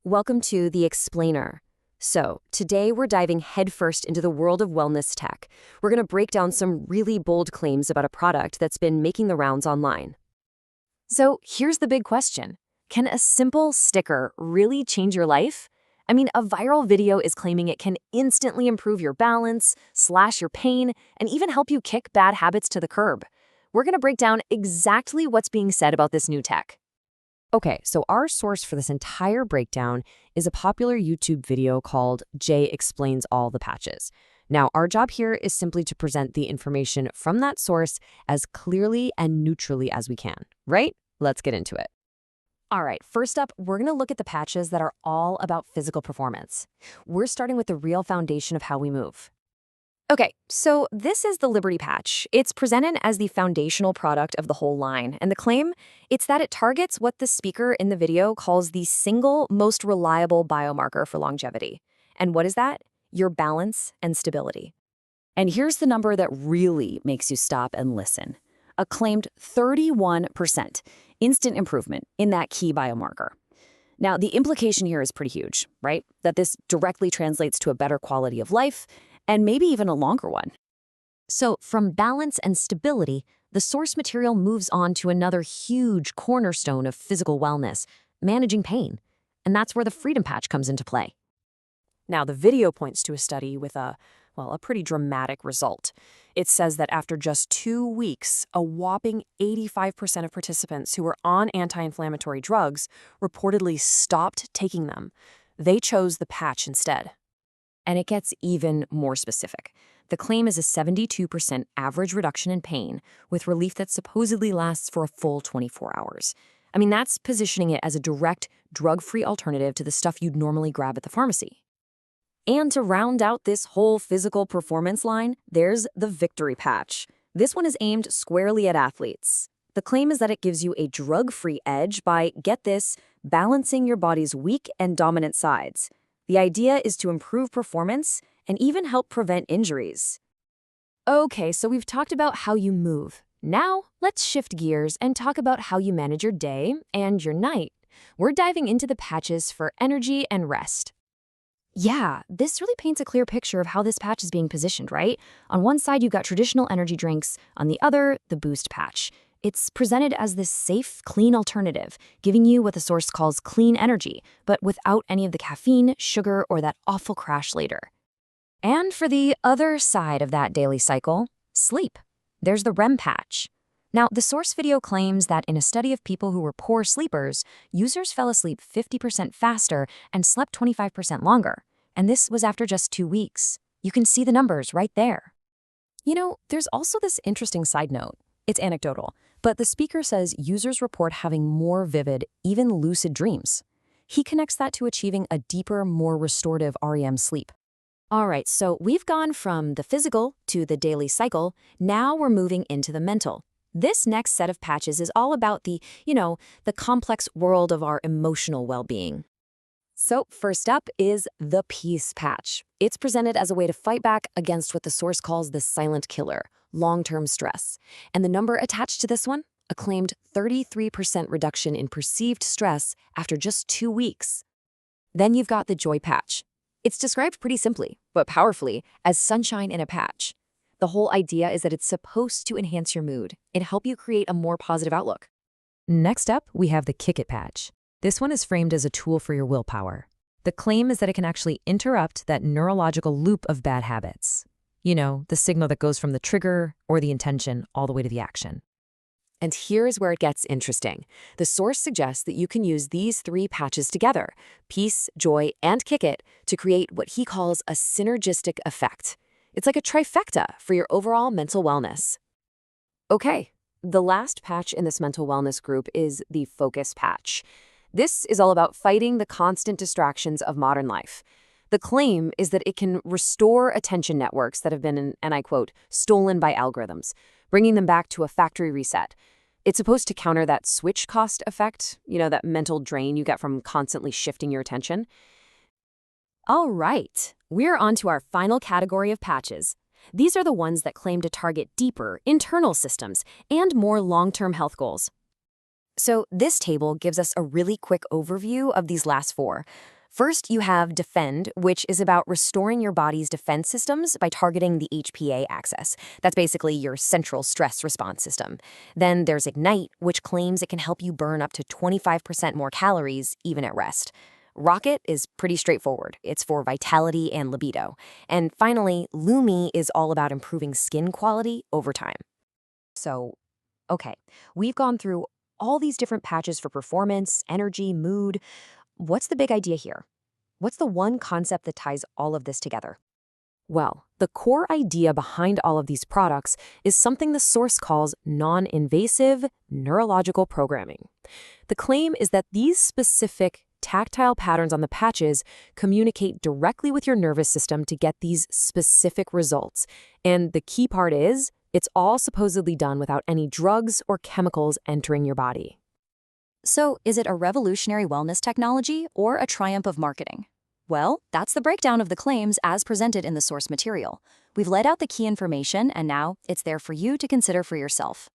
Welcome to The Explainer. So, today we're diving headfirst into the world of wellness tech. We're going to break down some really bold claims about a product that's been making the rounds online. So, here's the big question. Can a simple sticker really change your life? I mean, a viral video is claiming it can instantly improve your balance, slash your pain, and even help you kick bad habits to the curb. We're going to break down exactly what's being said about this new tech. Okay, so our source for this entire breakdown is a popular YouTube video called Jay Explains All the Patches. Now, our job here is simply to present the information from that source as clearly and neutrally as we can, right? Let's get into it. All right, first up, we're going to look at the patches that are all about physical performance. We're starting with the real foundation of how we move. Okay, so this is the Liberty Patch. It's presented as the foundational product of the whole line, and the claim, it's that it targets what the speaker in the video calls the single most reliable biomarker for longevity. And what is that? Your balance and stability. And here's the number that really makes you stop and listen. A claimed 31% instant improvement in that key biomarker. Now, the implication here is pretty huge, right? That this directly translates to a better quality of life, and maybe even a longer one. So from balance and stability, the source material moves on to another huge cornerstone of physical wellness, managing pain. And that's where the Freedom Patch comes into play. Now, the video points to a study with a pretty dramatic result. It says that after just 2 weeks, a whopping 85% of participants who were on anti-inflammatory drugs reportedly stopped taking them. They chose the patch instead. And it gets even more specific. The claim is a 72% average reduction in pain, with relief that supposedly lasts for a full 24 hours. I mean, that's positioning it as a direct, drug-free alternative to the stuff you'd normally grab at the pharmacy. And to round out this whole physical performance line, there's the Victory Patch. This one is aimed squarely at athletes. The claim is that it gives you a drug-free edge by, get this, balancing your body's weak and dominant sides. The idea is to improve performance and even help prevent injuries. Okay, so we've talked about how you move. Now, let's shift gears and talk about how you manage your day and your night. We're diving into the patches for energy and rest. Yeah, this really paints a clear picture of how this patch is being positioned, right? On one side, you've got traditional energy drinks. On the other, the Boost Patch. It's presented as this safe, clean alternative, giving you what the source calls clean energy, but without any of the caffeine, sugar, or that awful crash later. And for the other side of that daily cycle, sleep. There's the REM patch. Now, the source video claims that in a study of people who were poor sleepers, users fell asleep 50% faster and slept 25% longer. And this was after just 2 weeks. You can see the numbers right there. You know, there's also this interesting side note. It's anecdotal, but the speaker says users report having more vivid, even lucid dreams. He connects that to achieving a deeper, more restorative REM sleep. All right, so we've gone from the physical to the daily cycle. Now we're moving into the mental. This next set of patches is all about the complex world of our emotional well-being. So first up is the Peace Patch. It's presented as a way to fight back against what the source calls the silent killer, long-term stress. And the number attached to this one? A claimed 33% reduction in perceived stress after just 2 weeks. Then you've got the Joy Patch. It's described pretty simply, but powerfully, as sunshine in a patch. The whole idea is that it's supposed to enhance your mood and help you create a more positive outlook. Next up, we have the Kick It Patch. This one is framed as a tool for your willpower. The claim is that it can actually interrupt that neurological loop of bad habits. You know, the signal that goes from the trigger or the intention all the way to the action. And here's where it gets interesting. The source suggests that you can use these 3 patches together, Peace, Joy, and Kick It, to create what he calls a synergistic effect. It's like a trifecta for your overall mental wellness. Okay, the last patch in this mental wellness group is the Focus Patch. This is all about fighting the constant distractions of modern life. The claim is that it can restore attention networks that have been, and I quote, stolen by algorithms, bringing them back to a factory reset. It's supposed to counter that switch cost effect, that mental drain you get from constantly shifting your attention. All right, we're on to our final category of patches. These are the ones that claim to target deeper, internal systems and more long-term health goals. So this table gives us a really quick overview of these last 4. First, you have Defend, which is about restoring your body's defense systems by targeting the HPA axis. That's basically your central stress response system. Then there's Ignite, which claims it can help you burn up to 25% more calories even at rest. Rocket is pretty straightforward. It's for vitality and libido. And finally, Lumi is all about improving skin quality over time. So, okay, we've gone through all these different patches for performance, energy, mood. What's the big idea here? What's the one concept that ties all of this together? Well, the core idea behind all of these products is something the source calls non-invasive neurological programming. The claim is that these specific tactile patterns on the patches communicate directly with your nervous system to get these specific results. And the key part is, it's all supposedly done without any drugs or chemicals entering your body. So, is it a revolutionary wellness technology or a triumph of marketing? Well, that's the breakdown of the claims as presented in the source material. We've laid out the key information, and now it's there for you to consider for yourself.